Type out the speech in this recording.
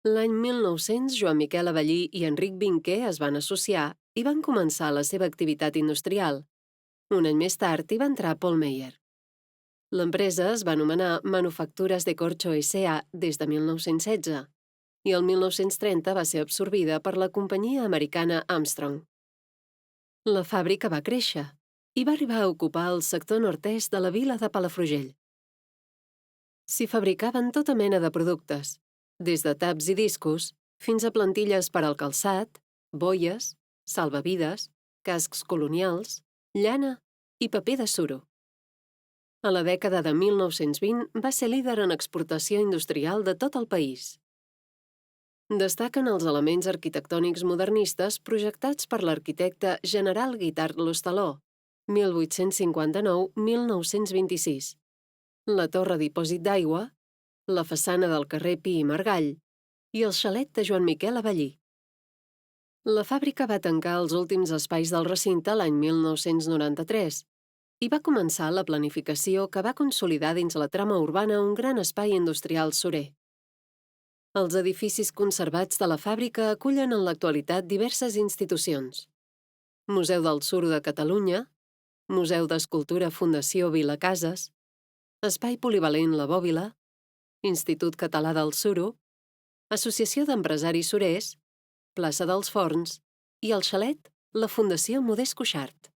L'any 1900, Joan Miquel Avellí i Enric Vinquer es van associar i van començar la seva activitat industrial. Un any més tard hi va entrar Paul Meyer. L'empresa es va anomenar Manufactures de Corcho S.A. des de 1916 i el 1930 va ser absorbida per la companyia americana Armstrong. La fàbrica va créixer i va arribar a ocupar el sector nord-est de la vila de Palafrugell. S'hi fabricaven tota mena de productes, des de taps i discos fins a plantilles per al calçat, boies, salvavides, cascs colonials, llana i paper de suro. A la dècada de 1920 va ser líder en exportació industrial de tot el país. Destaquen els elements arquitectònics modernistes projectats per l'arquitecte General Guitart Lostaló, 1859-1926, la torre dipòsit d'aigua, la façana del carrer Pi i Margall i el xalet de Joan Miquel Avellí. La fàbrica va tancar els últims espais del recinte l'any 1993 i va començar la planificació que va consolidar dins la trama urbana un gran espai industrial surer. Els edificis conservats de la fàbrica acullen en l'actualitat diverses institucions. Museu del Suro de Catalunya, Museu d'Escultura Fundació Vila Cases, Espai Polivalent La Bòbila, Institut Català del Suro, Associació d'Empresaris Surers, Plaça dels Forns i el xalet, la Fundació Modest Cuixart.